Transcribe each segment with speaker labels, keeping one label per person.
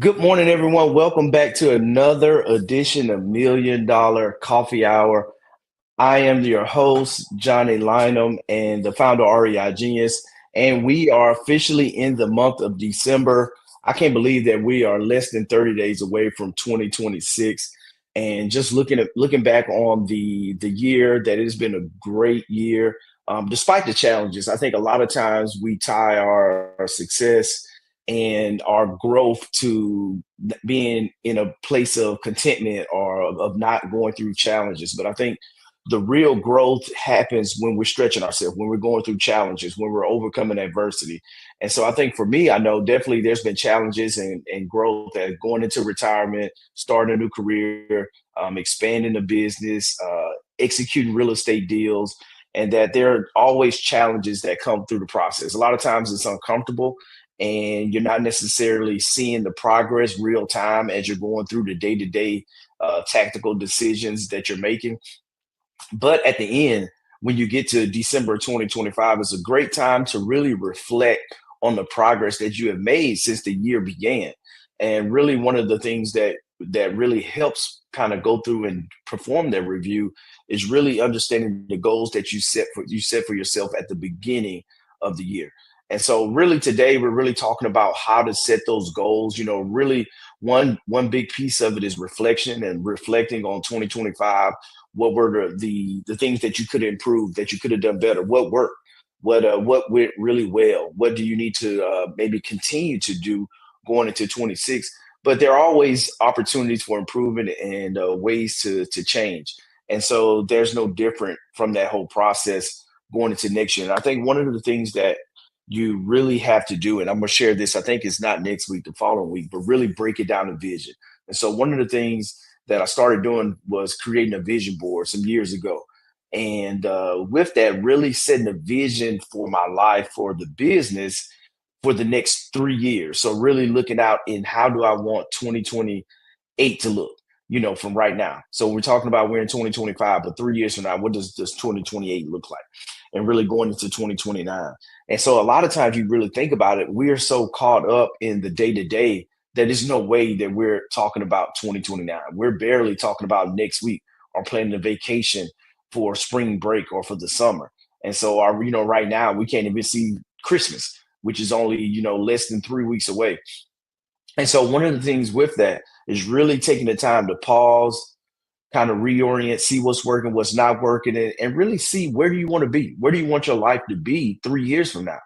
Speaker 1: Good morning, everyone. Welcome back to another edition of Million Dollar Coffee Hour. I am your host, Johnny Lynham, and the founder of REI Genius. And we are officially in the month of December. I can't believe that we are less than 30 days away from 2026. And just looking back on the year, that it has been a great year. Despite the challenges, I think a lot of times we tie our success and our growth to being in a place of contentment or of not going through challenges. But I think the real growth happens when we're stretching ourselves, when we're going through challenges, when we're overcoming adversity. And so I think for me, I know definitely there's been challenges and growth as going into retirement, starting a new career, expanding the business, executing real estate deals, and that there are always challenges that come through the process. A lot of times it's uncomfortable and you're not necessarily seeing the progress real time as you're going through the day-to-day tactical decisions that you're making. But at the end, when you get to December 2025, it's a great time to really reflect on the progress that you have made since the year began. And really, one of the things that really helps kind of go through and perform that review is really understanding the goals that you set for yourself at the beginning of the year. And so really today we're really talking about how to set those goals. Really one big piece of it is reflection and reflecting on 2025. What were the things that you could improve, that you could have done better? What worked? What went really well? What do you need to maybe continue to do going into 26? But there are always opportunities for improvement and ways to change. And so there's no different from that whole process going into next year. And I think one of the things that you really have to do, and I'm going to share this, I think it's not next week, the following week, but really break it down to vision. And so one of the things that I started doing was creating a vision board some years ago. And with that, really setting a vision for my life, for the business for the next 3 years. So really looking out in how do I want 2028 to look, from right now. So we're talking about we're in 2025, but 3 years from now, what does 2028 look like? And really going into 2029. And so a lot of times you really think about it, we are so caught up in the day to day that there's no way that we're talking about 2029. We're barely talking about next week or planning a vacation for spring break or for the summer. And so right now we can't even see Christmas, which is only, less than 3 weeks away. And so one of the things with that is really taking the time to pause, kind of reorient, see what's working, what's not working, and really see where do you want to be? Where do you want your life to be 3 years from now?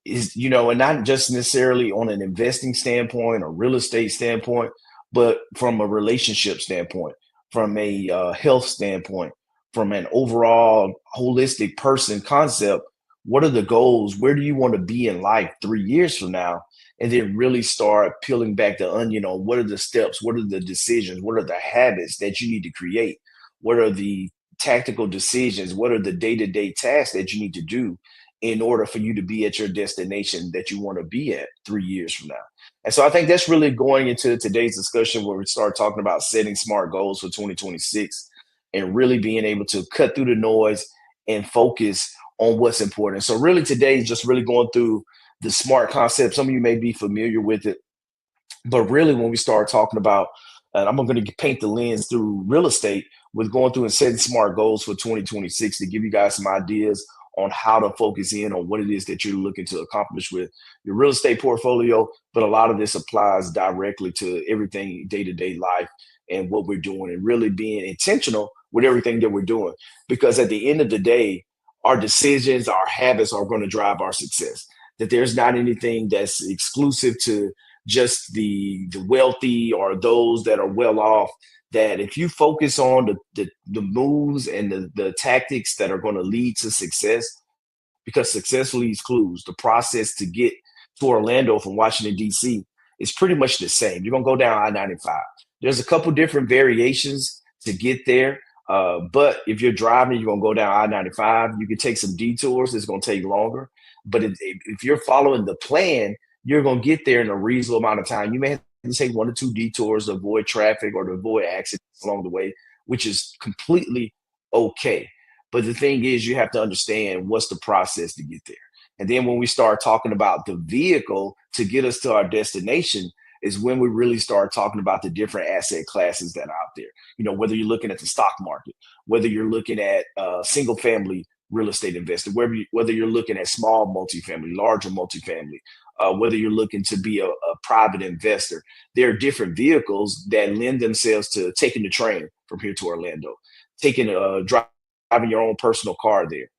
Speaker 1: And not just necessarily on an investing standpoint or real estate standpoint, but from a relationship standpoint, from a health standpoint, from an overall holistic person concept. What are the goals? Where do you want to be in life 3 years from now? And then really start peeling back the onion on what are the steps, what are the decisions, what are the habits that you need to create, what are the tactical decisions, what are the day-to-day tasks that you need to do in order for you to be at your destination that you want to be at 3 years from now. And so I think that's really going into today's discussion where we start talking about setting smart goals for 2026 and really being able to cut through the noise and focus on what's important. So really today is just really going through the smart concept. Some of you may be familiar with it, but really when we start talking about, and I'm going to paint the lens through real estate with going through and setting smart goals for 2026 to give you guys some ideas on how to focus in on what it is that you're looking to accomplish with your real estate portfolio. But a lot of this applies directly to everything day-to-day life and what we're doing and really being intentional with everything that we're doing. Because at the end of the day, our decisions, our habits are going to drive our success. That there's not anything that's exclusive to just the wealthy or those that are well off. That if you focus on the moves and the tactics that are going to lead to success, because success leaves clues. The process to get to Orlando from Washington, D.C. is pretty much the same. You're going to go down I-95. There's a couple different variations to get there. But if you're driving, you're going to go down I-95. You can take some detours. It's going to take longer. But if you're following the plan, you're going to get there in a reasonable amount of time. You may have to take one or two detours to avoid traffic or to avoid accidents along the way, which is completely okay. But the thing is, you have to understand what's the process to get there. And then when we start talking about the vehicle to get us to our destination, is when we really start talking about the different asset classes that are out there. Whether you're looking at the stock market, whether you're looking at single family real estate investor, whether you're looking at small multifamily, larger multifamily, whether you're looking to be a private investor, there are different vehicles that lend themselves to taking the train from here to Orlando, driving your own personal car there,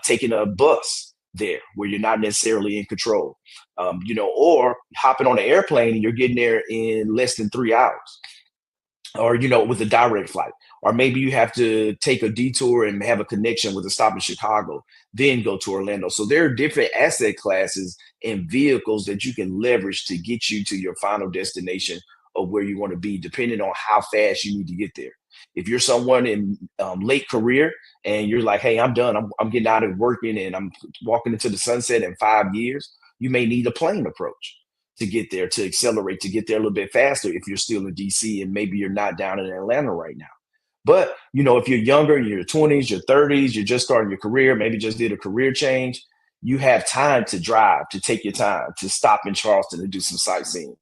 Speaker 1: taking a bus there where you're not necessarily in control, or hopping on an airplane and you're getting there in less than 3 hours, or with a direct flight, or maybe you have to take a detour and have a connection with a stop in Chicago, then go to Orlando. So there are different asset classes and vehicles that you can leverage to get you to your final destination of where you want to be, depending on how fast you need to get there. If you're someone in late career and you're like, hey, I'm done, I'm getting out of working and I'm walking into the sunset in 5 years, you may need a plane approach to get there, to accelerate, to get there a little bit faster if you're still in DC and maybe you're not down in Atlanta right now. But, if you're younger, in your 20s, your 30s, you're just starting your career, maybe just did a career change, you have time to drive, to take your time, to stop in Charleston and do some sightseeing,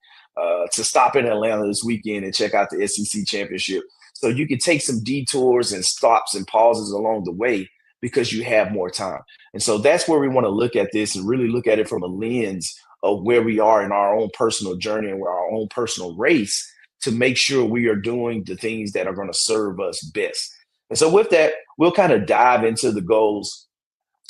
Speaker 1: to stop in Atlanta this weekend and check out the SEC championship. So you can take some detours and stops and pauses along the way because you have more time. And so that's where we want to look at this and really look at it from a lens of where we are in our own personal journey and our own personal race to make sure we are doing the things that are going to serve us best. And so with that, we'll kind of dive into the goals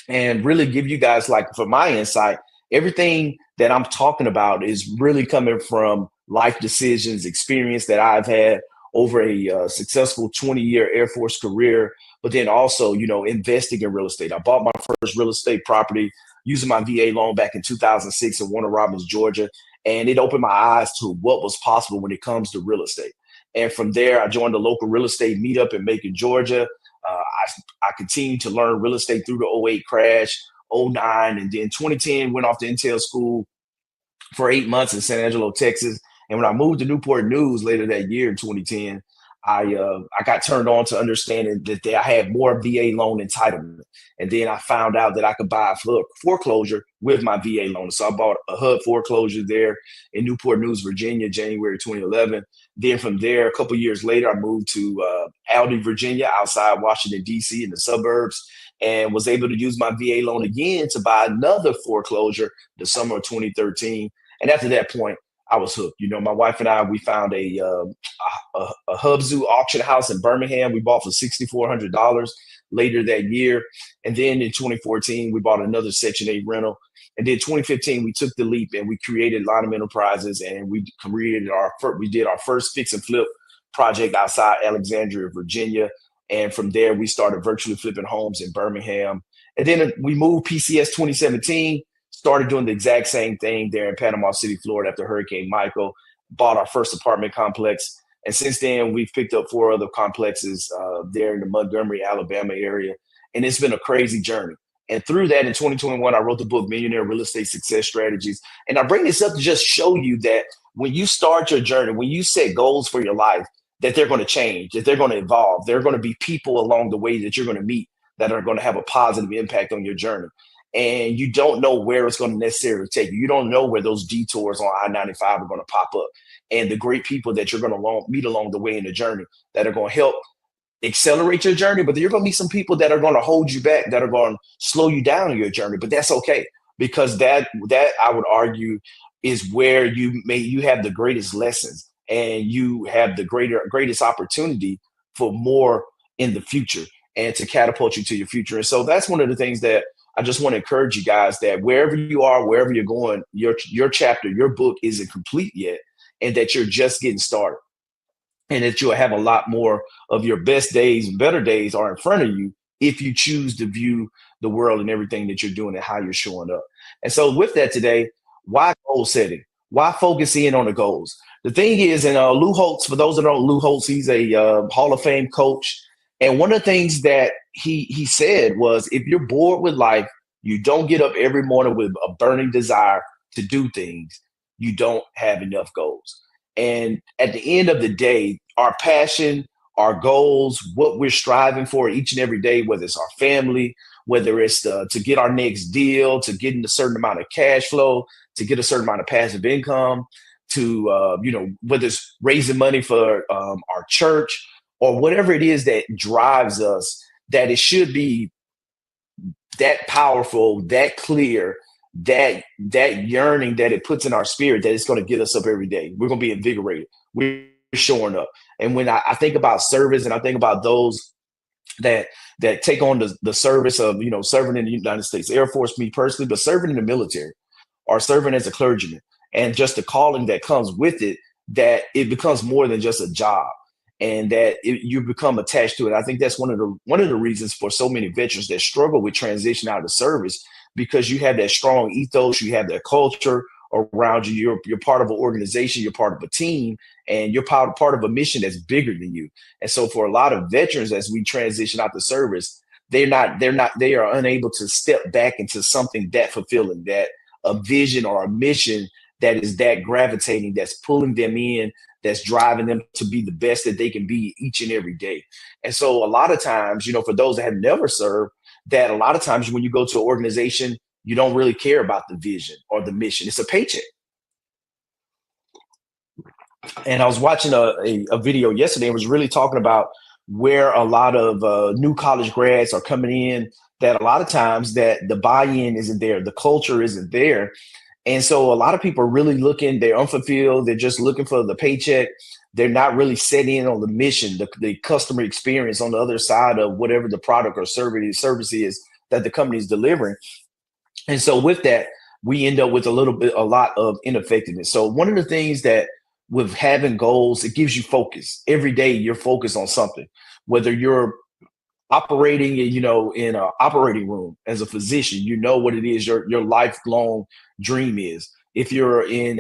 Speaker 1: and really give you guys, like, for my insight, everything that I'm talking about is really coming from life decisions, experience that I've had over a successful 20-year Air Force career, but then also, investing in real estate. I bought my first real estate property using my VA loan back in 2006 in Warner Robins, Georgia. And it opened my eyes to what was possible when it comes to real estate. And from there, I joined the local real estate meetup in Macon, Georgia. I continued to learn real estate through the '08 crash, '09, and then 2010 went off to Intel school for 8 months in San Angelo, Texas. And when I moved to Newport News later that year in 2010, I got turned on to understanding that I had more VA loan entitlement. And then I found out that I could buy a foreclosure with my VA loan. So I bought a HUD foreclosure there in Newport News, Virginia, January 2011. Then from there, a couple years later, I moved to Aldie, Virginia, outside Washington, D.C. in the suburbs, and was able to use my VA loan again to buy another foreclosure the summer of 2013. And after that point, I was hooked. My wife and I, we found a Hubzu auction house in Birmingham. We bought for $6,400 later that year. And then in 2014, we bought another Section 8 rental. And then 2015, we took the leap and we created Linum Enterprises, and we did our first fix and flip project outside Alexandria, Virginia. And from there, we started virtually flipping homes in Birmingham. And then we moved PCS 2017. Started doing the exact same thing there in Panama City, Florida after Hurricane Michael, bought our first apartment complex. And since then, we've picked up 4 other complexes there in the Montgomery, Alabama area. And it's been a crazy journey. And through that, in 2021, I wrote the book, Millionaire Real Estate Success Strategies. And I bring this up to just show you that when you start your journey, when you set goals for your life, that they're going to change, that they're going to evolve. There are going to be people along the way that you're going to meet that are going to have a positive impact on your journey. And you don't know where it's going to necessarily take you. You don't know where those detours on I-95 are going to pop up, and the great people that you're going to meet along the way in the journey that are going to help accelerate your journey. But you're going to meet some people that are going to hold you back, that are going to slow you down in your journey. But that's okay, because that I would argue is where you have the greatest lessons, and you have the greatest opportunity for more in the future and to catapult you to your future. And so that's one of the things that I just want to encourage you guys, that wherever you are, wherever you're going, your chapter, your book isn't complete yet, and that you're just getting started, and that you'll have a lot more of your best days and better days are in front of you if you choose to view the world and everything that you're doing and how you're showing up. And so with that today, why goal setting? Why focus in on the goals? The thing is, and Lou Holtz, for those that don't know Lou Holtz, he's a Hall of Fame coach. And one of the things that he said was, if you're bored with life, you don't get up every morning with a burning desire to do things, you don't have enough goals. And at the end of the day, our passion, our goals, what we're striving for each and every day, whether it's our family, whether it's to get our next deal, to get a certain amount of cash flow, to get a certain amount of passive income, to, whether it's raising money for our church or whatever it is that drives us, that it should be that powerful, that clear, that yearning that it puts in our spirit that it's going to get us up every day. We're going to be invigorated. We're showing up. And when I think about service and I think about those that take on the service of, serving in the United States Air Force, me personally, but serving in the military or serving as a clergyman, and just the calling that comes with it, that it becomes more than just a job, and that you become attached to it. I think that's one of the reasons for so many veterans that struggle with transition out of service, because you have that strong ethos, you have that culture around you. You're part of an organization, you're part of a team, and you're part of a mission that's bigger than you. And so for a lot of veterans, as we transition out the service, they are unable to step back into something that fulfilling, that a vision or a mission that is that gravitating, that's pulling them in, that's driving them to be the best that they can be each and every day. And so a lot of times, for those that have never served, that a lot of times when you go to an organization, you don't really care about the vision or the mission. It's a paycheck. And I was watching a video yesterday. It was really talking about where a lot of new college grads are coming in, that a lot of times that the buy-in isn't there, the culture isn't there. And so a lot of people are really looking, they're unfulfilled, they're just looking for the paycheck. They're not really set in on the mission, the customer experience on the other side of whatever the product or service is that the company is delivering. And so with that, we end up with a lot of ineffectiveness. So one of the things that with having goals, it gives you focus. Every day you're focused on something, whether you're operating, in an operating room as a physician, what it is your lifelong dream is. If you're in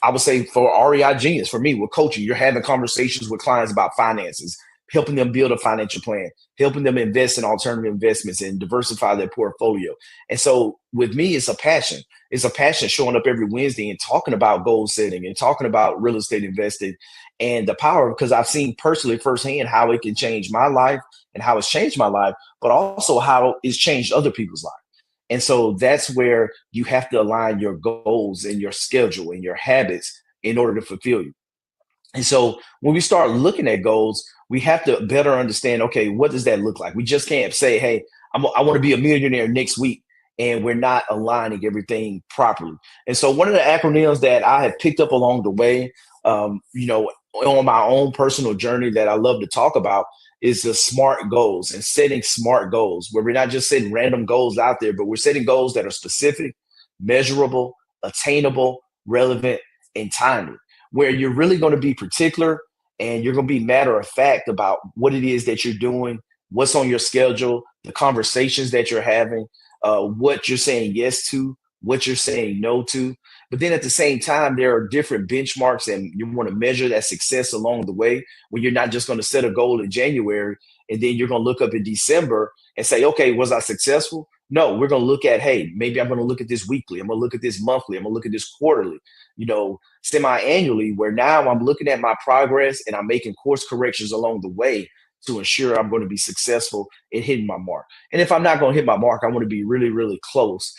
Speaker 1: I would say for REI Genius, for me with coaching, you're having conversations with clients about finances, helping them build a financial plan, helping them invest in alternative investments and diversify their portfolio. And so with me, it's a passion. It's a passion showing up every Wednesday and talking about goal setting and talking about real estate investing and the power, because I've seen personally firsthand how it can change my life and how it's changed my life, but also how it's changed other people's lives. And so that's where you have to align your goals and your schedule and your habits in order to fulfill you. And so when we start looking at goals, we have to better understand, okay, what does that look like? We just can't say, hey, I want to be a millionaire next week, and we're not aligning everything properly. And so one of the acronyms that I have picked up along the way, on my own personal journey that I love to talk about, is the SMART goals and setting SMART goals, where we're not just setting random goals out there, but we're setting goals that are specific, measurable, attainable, relevant, and timely, where you're really going to be particular and you're going to be matter of fact about what it is that you're doing, what's on your schedule, the conversations that you're having, what you're saying yes to, what you're saying no to. But then at the same time, there are different benchmarks, and you want to measure that success along the way, when you're not just going to set a goal in January and then you're going to look up in December and say, okay, was I successful? No, we're going to look at, hey, maybe I'm going to look at this weekly. I'm going to look at this monthly. I'm going to look at this quarterly, semi-annually, where now I'm looking at my progress and I'm making course corrections along the way to ensure I'm going to be successful in hitting my mark. And if I'm not going to hit my mark, I want to be really, really close,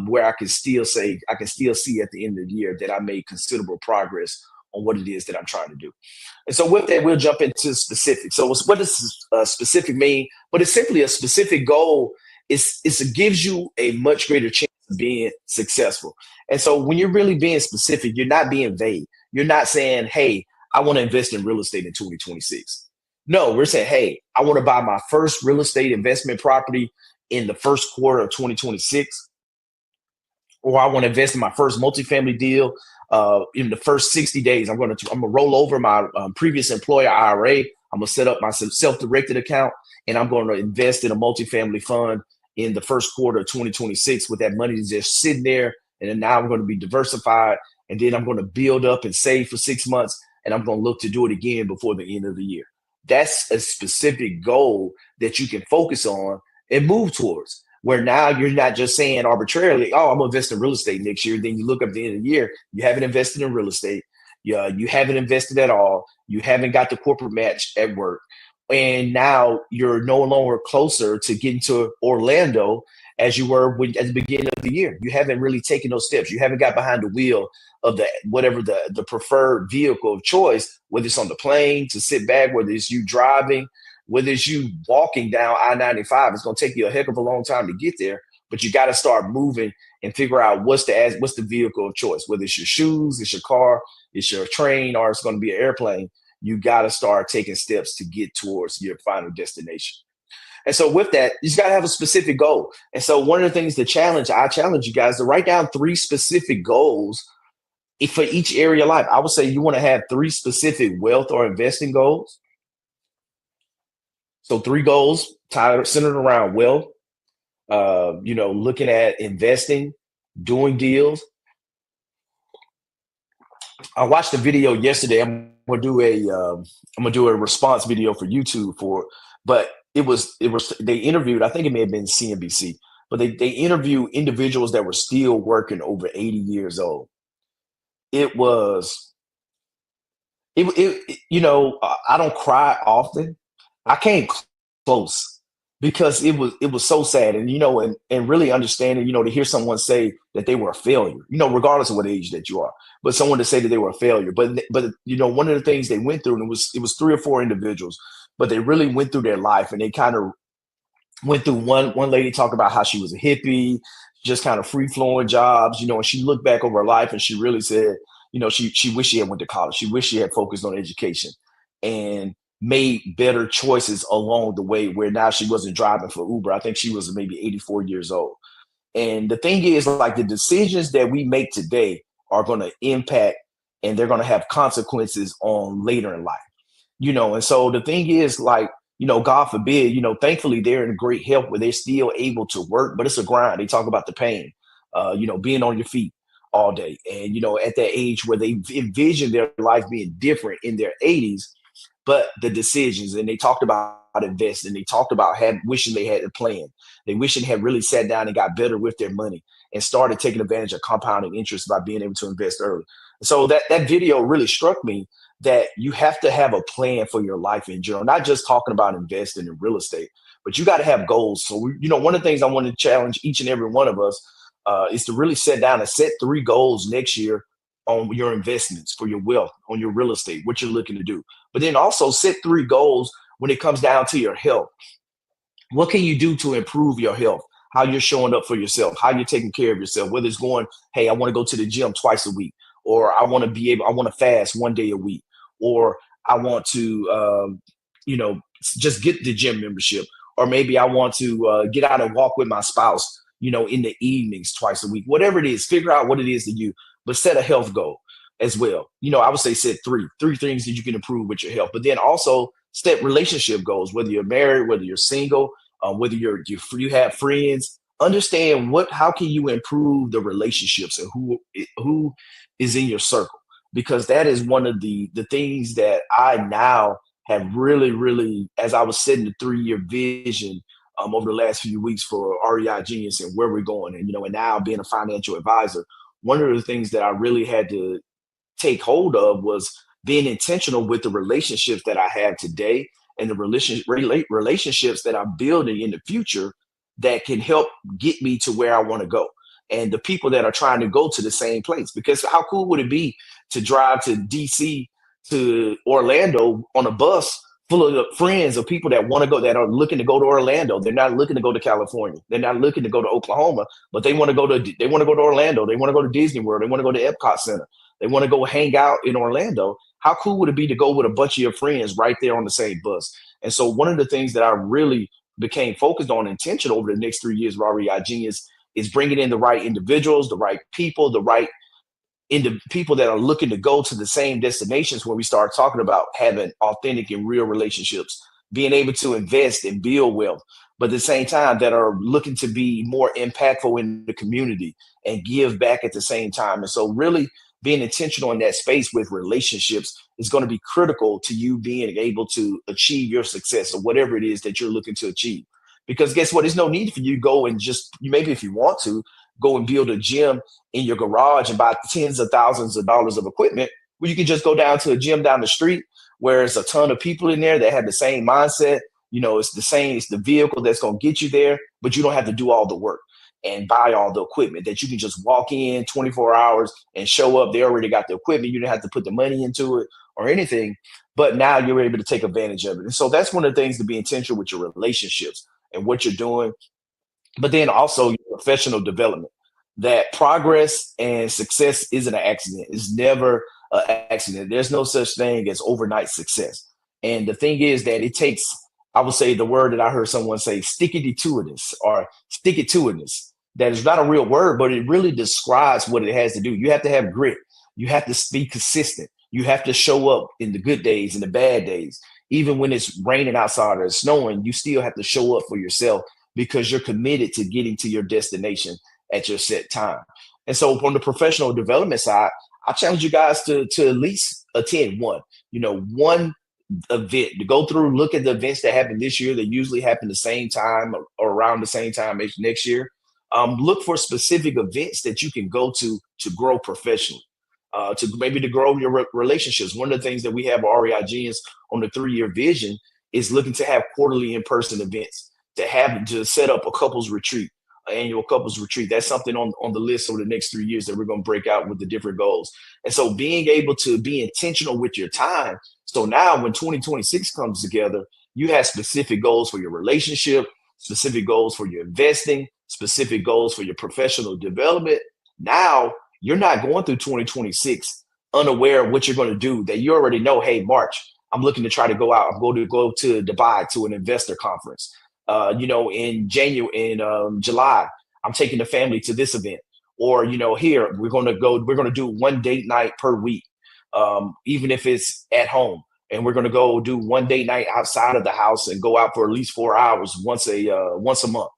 Speaker 1: where I can still see at the end of the year that I made considerable progress on what it is that I'm trying to do. And so with that, we'll jump into specifics. So what does specific mean? But it's simply a specific goal. It gives you a much greater chance of being successful. And so when you're really being specific, you're not being vague. You're not saying, hey, I want to invest in real estate in 2026. No, we're saying, hey, I want to buy my first real estate investment property in the first quarter of 2026. Or I want to invest in my first multifamily deal in the first 60 days. I'm going to roll over my previous employer IRA. I'm going to set up my self-directed account, and I'm going to invest in a multifamily fund in the first quarter of 2026 with that money just sitting there. And then now I'm going to be diversified, and then I'm going to build up and save for 6 months, and I'm going to look to do it again before the end of the year. That's a specific goal that you can focus on and move towards, where now you're not just saying arbitrarily, oh, I'm going to invest in real estate next year. Then you look up at the end of the year, you haven't invested in real estate. You haven't invested at all. You haven't got the corporate match at work. And now you're no longer closer to getting to Orlando as you were at the beginning of the year. You haven't really taken those steps. You haven't got behind the wheel of the whatever the preferred vehicle of choice, whether it's on the plane to sit back, whether it's you driving, whether it's you walking down I-95. It's going to take you a heck of a long time to get there, but you got to start moving and figure out what's the vehicle of choice, whether it's your shoes, it's your car, it's your train, or it's going to be an airplane. You got to start taking steps to get towards your final destination. And so with that, you just got to have a specific goal. And so one of the things I challenge you guys to write down 3 specific goals for each area of life. I would say you want to have 3 specific wealth or investing goals. So 3 goals centered around wealth, looking at investing, doing deals. I watched a video yesterday. I'm gonna do a response video for YouTube but they interviewed, I think it may have been CNBC, but they interviewed individuals that were still working over 80 years old. I don't cry often. I came close because it was so sad, and really understanding, to hear someone say that they were a failure, regardless of what age that you are, but someone to say that they were a failure. But one of the things they went through, and it was 3 or 4 individuals, but they really went through their life, and they kind of went through one lady talked about how she was a hippie, just kind of free flowing jobs, and she looked back over her life and she really said, she wished she had went to college. She wished she had focused on education and made better choices along the way, where now she wasn't driving for Uber. I think she was maybe 84 years old. And the thing is, like, the decisions that we make today are going to impact, and they're going to have consequences on later in life, and so the thing is, like, God forbid, thankfully they're in great health where they're still able to work, but it's a grind. They talk about the pain, being on your feet all day. And, at that age where they envision their life being different in their 80s, but the decisions, and they talked about investing, they talked about wishing they had a plan. They wishing they had really sat down and got better with their money and started taking advantage of compounding interest by being able to invest early. So that video really struck me, that you have to have a plan for your life in general, not just talking about investing in real estate, but you got to have goals. So, one of the things I want to challenge each and every one of us is to really sit down and set 3 goals next year on your investments, for your wealth, on your real estate, what you're looking to do. But then also set 3 goals when it comes down to your health. What can you do to improve your health? How you're showing up for yourself, how you're taking care of yourself, whether it's going, hey, I want to go to the gym twice a week, or I want to fast 1 day a week, or I want to, just get the gym membership, or maybe I want to get out and walk with my spouse, in the evenings twice a week, whatever it is. Figure out what it is to you, but set a health goal as well. I would say set 3 things that you can improve with your health, but then also set relationship goals, whether you're married, whether you're single, whether you have friends. Understand how can you improve the relationships and who is in your circle, because that is one of the things that I now have really, really, as I was setting the 3-year vision over the last few weeks for REI Genius and where we're going, and and now being a financial advisor, one of the things that I really had to take hold of was being intentional with the relationships that I have today and the relationships that I'm building in the future that can help get me to where I want to go, and the people that are trying to go to the same place. Because how cool would it be to drive to DC to Orlando on a bus full of friends of people that want to go, that are looking to go to Orlando. They're not looking to go to California. They're not looking to go to Oklahoma, but they want to go to Orlando. They want to go to Disney World. They want to go to Epcot Center. They want to go hang out in Orlando. How cool would it be to go with a bunch of your friends right there on the same bus? And so one of the things that I really became focused on, intentional over the next 3 years of REI Genius, is bringing in the right individuals, the right people, into people that are looking to go to the same destinations, where we start talking about having authentic and real relationships, being able to invest and build wealth, but at the same time that are looking to be more impactful in the community and give back at the same time. And so really being intentional in that space with relationships is going to be critical to you being able to achieve your success or whatever it is that you're looking to achieve. Because guess what? There's no need for you to go and maybe if you want to, go and build a gym in your garage and buy tens of thousands of dollars of equipment, where you can just go down to a gym down the street where there's a ton of people in there that have the same mindset. It's the vehicle that's going to get you there, but you don't have to do all the work. and buy all the equipment, that you can just walk in 24 hours and show up. They already got the equipment. You didn't have to put the money into it or anything, but now you're able to take advantage of it. And so that's one of the things, to be intentional with your relationships and what you're doing, but then also your professional development. That progress and success isn't an accident. It's never an accident. There's no such thing as overnight success. And the thing is that it takes, I would say the word that I heard someone say, sticky to itness or stick it to itness. That is not a real word, but it really describes what it has to do. You have to have grit. You have to be consistent. You have to show up in the good days and the bad days. Even when it's raining outside or it's snowing, you still have to show up for yourself because you're committed to getting to your destination at your set time. And so from the professional development side, I challenge you guys to at least attend one event, to go through, look at the events that happened this year that usually happen the same time or around the same time as next year. Look for specific events that you can go to grow professionally, to maybe to grow your relationships. One of the things that we have REIGs on the 3-year vision is looking to have quarterly in-person events, to set up a couples retreat, annual couples retreat. That's something on the list over the next 3 years that we're going to break out with the different goals. And so being able to be intentional with your time. So now when 2026 comes together, you have specific goals for your relationship, specific goals for your investing, specific goals for your professional development. Now you're not going through 2026 unaware of what you're going to do, that you already know, hey, March, I'm looking to try to go out. I'm going to go to Dubai to an investor conference. In July, I'm taking the family to this event. Or, here, we're going to do one date night per week, even if it's at home. And we're going to go do one date night outside of the house and go out for at least 4 hours once a month.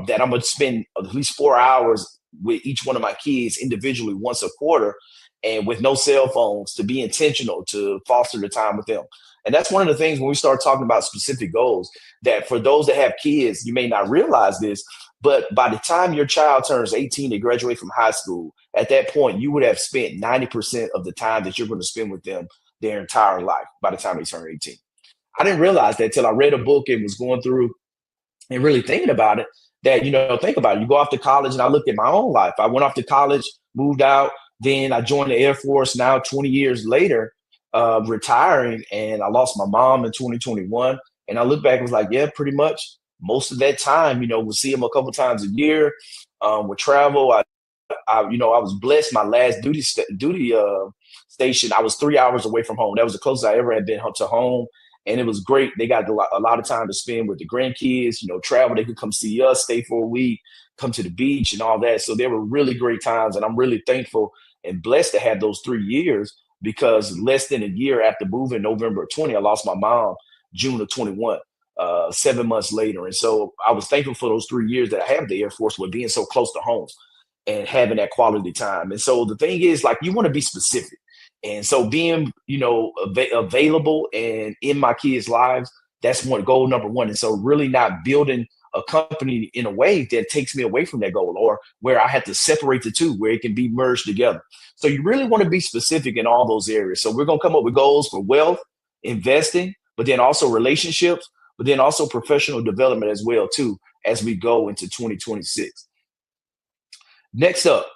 Speaker 1: That I'm going to spend at least 4 hours with each one of my kids individually once a quarter, and with no cell phones, to be intentional, to foster the time with them. And that's one of the things when we start talking about specific goals, that for those that have kids, you may not realize this, but by the time your child turns 18 to graduate from high school, at that point, you would have spent 90% of the time that you're going to spend with them their entire life by the time they turn 18. I didn't realize that till I read a book and was going through and really thinking about it, that, think about it. You go off to college, and I looked at my own life. I went off to college, moved out, then I joined the Air Force now 20 years later, retiring, and I lost my mom in 2021. And I look back and was like, yeah, pretty much most of that time, we'll see him a couple times a year, with travel. I was blessed. My last duty station, I was 3 hours away from home. That was the closest I ever had been to home. And it was great. They got a lot of time to spend with the grandkids, travel. They could come see us, stay for a week, come to the beach and all that. So they were really great times. And I'm really thankful and blessed to have those 3 years, because less than a year after moving, November of 20, I lost my mom, June of 21, 7 months later. And so I was thankful for those 3 years that I have the Air Force, with being so close to home and having that quality time. And so the thing is, like, you want to be specific. And so being, available and in my kids' lives, that's goal number one. And so really not building a company in a way that takes me away from that goal, or where I have to separate the two, where it can be merged together. So you really want to be specific in all those areas. So we're going to come up with goals for wealth, investing, but then also relationships, but then also professional development as well, too, as we go into 2026. Next up,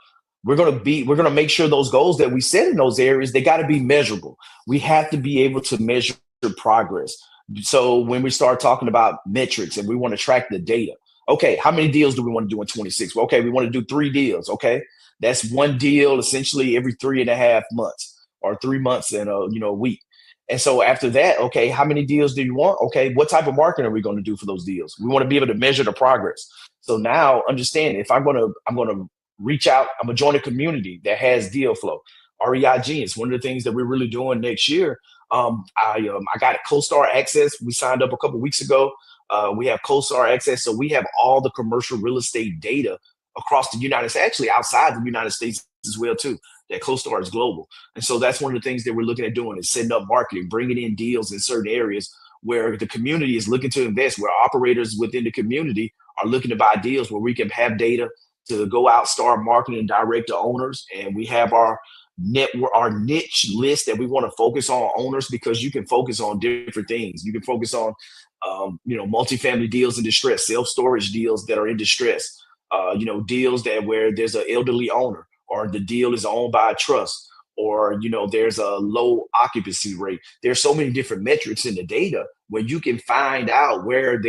Speaker 1: we're going to make sure those goals that we set in those areas, they got to be measurable. We have to be able to measure progress. So when we start talking about metrics and we want to track the data, okay, how many deals do we want to do in 26? Well, okay, we want to do 3 deals. Okay, that's one deal essentially every 3.5 months, or 3 months and a week. And so after that, okay, how many deals do you want? Okay, what type of marketing are we going to do for those deals? We want to be able to measure the progress. So now understand, if I'm going to reach out, I'm going to join a community that has deal flow. REIG is one of the things that we're really doing next year. I got CoStar Access. We signed up a couple weeks ago. We have CoStar Access, so we have all the commercial real estate data across the United States, actually outside the United States as well too. That CoStar is global, and so that's one of the things that we're looking at doing, is setting up marketing, bringing in deals in certain areas where the community is looking to invest, where operators within the community are looking to buy deals, where we can have data to go out, start marketing direct to owners, and we have our niche list that we want to focus on owners, because you can focus on different things. You can focus on multifamily deals in distress, self-storage deals that are in distress, deals that where there's an elderly owner, or the deal is owned by a trust, or there's a low occupancy rate. There's so many different metrics in the data where you can find out where's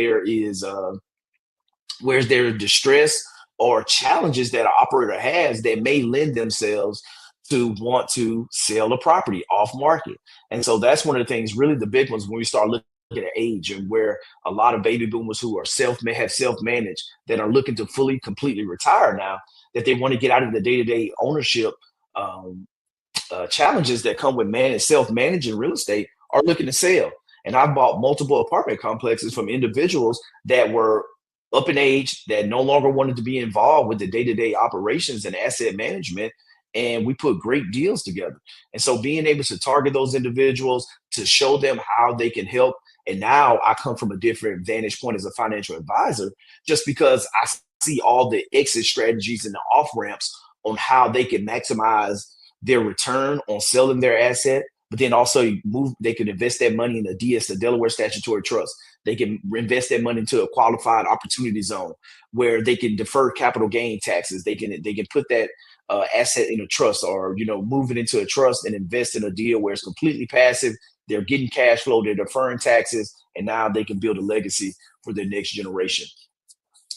Speaker 1: there distress or challenges that an operator has that may lend themselves to want to sell a property off market. And so that's one of the things, really the big ones, when we start looking at age and where a lot of baby boomers who are self-managed that are looking to fully completely retire now, that they want to get out of the day-to-day ownership um, challenges that come with self-managing real estate, are looking to sell. And I've bought multiple apartment complexes from individuals that were up in age that no longer wanted to be involved with the day-to-day operations and asset management. And we put great deals together. And so being able to target those individuals, to show them how they can help. And now I come from a different vantage point as a financial advisor, just because I see all the exit strategies and the off ramps on how they can maximize their return on selling their asset, but then also they can invest that money in the DS, the Delaware Statutory Trust. They can invest that money into a qualified opportunity zone where they can defer capital gain taxes. They can put that asset in a trust, or move it into a trust and invest in a deal where it's completely passive. They're getting cash flow, they're deferring taxes, and now they can build a legacy for their next generation.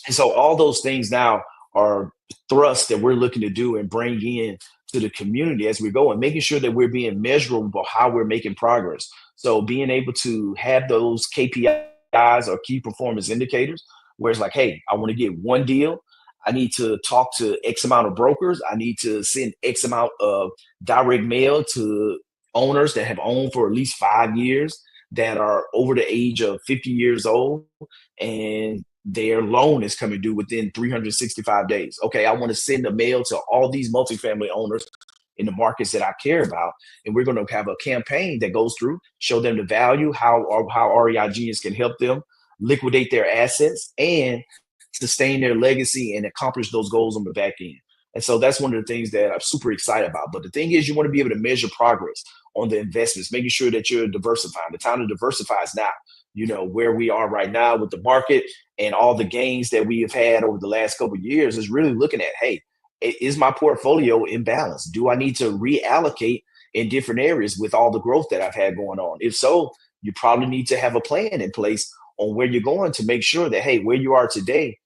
Speaker 1: And so all those things now are thrusts that we're looking to do and bring in to the community as we go, and making sure that we're being measurable how we're making progress. So being able to have those KPIs or key performance indicators where it's like, hey, I want to get one deal. I need to talk to X amount of brokers. I need to send X amount of direct mail to owners that have owned for at least 5 years, that are over the age of 50 years old, and their loan is coming due within 365 days. Okay, I want to send a mail to all these multifamily owners in the markets that I care about. And we're going to have a campaign that goes through, show them the value, how REI Genius can help them liquidate their assets and sustain their legacy and accomplish those goals on the back end. And so that's one of the things that I'm super excited about. But the thing is, you want to be able to measure progress on the investments, making sure that you're diversifying. The time to diversify is now. Where we are right now with the market and all the gains that we have had over the last couple of years is really looking at, hey, is my portfolio in balance? Do I need to reallocate in different areas with all the growth that I've had going on? If so, you probably need to have a plan in place on where you're going to make sure that, hey, where you are today,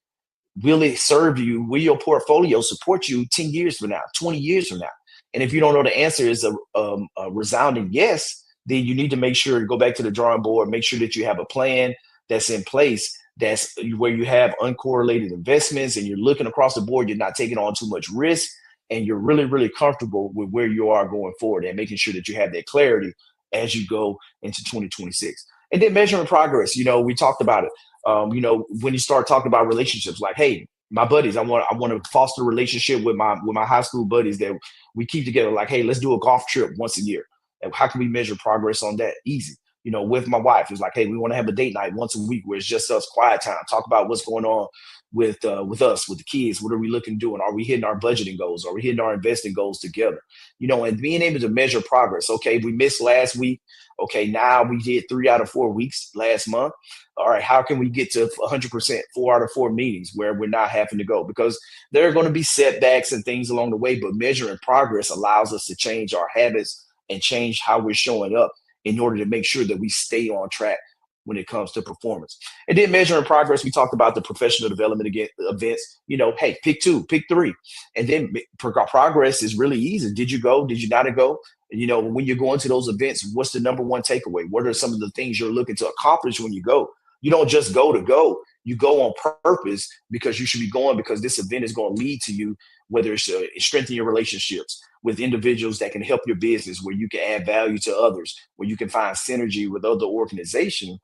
Speaker 1: will it serve you? Will your portfolio support you 10 years from now, 20 years from now? And if you don't know the answer is a resounding yes, then you need to make sure to go back to the drawing board, make sure that you have a plan that's in place, that's where you have uncorrelated investments and you're looking across the board, you're not taking on too much risk, and you're really, really comfortable with where you are going forward, and making sure that you have that clarity as you go into 2026. And then measuring progress, we talked about it. When you start talking about relationships, like, hey, my buddies, I want to foster a relationship with my high school buddies that we keep together. Like, hey, let's do a golf trip once a year. And how can we measure progress on that? Easy. With my wife, it's like, hey, we want to have a date night once a week where it's just us, quiet time, talk about what's going on with us, with the kids. What are we looking to do? And are we hitting our budgeting goals? Are we hitting our investing goals together? And being able to measure progress. Okay, we missed last week. Okay, now we did 3 out of 4 weeks last month. All right, how can we get to 100%, 4 out of 4 meetings where we're not having to go? Because there are going to be setbacks and things along the way, but measuring progress allows us to change our habits and change how we're showing up in order to make sure that we stay on track when it comes to performance. And then measuring progress, we talked about the professional development events. Hey, pick 2, pick 3. And then progress is really easy. Did you go? Did you not go? When you're going to those events, what's the number one takeaway? What are some of the things you're looking to accomplish when you go? You don't just go to go. You go on purpose because you should be going because this event is going to lead to you, whether it's strengthen your relationships with individuals that can help your business, where you can add value to others, where you can find synergy with other organizations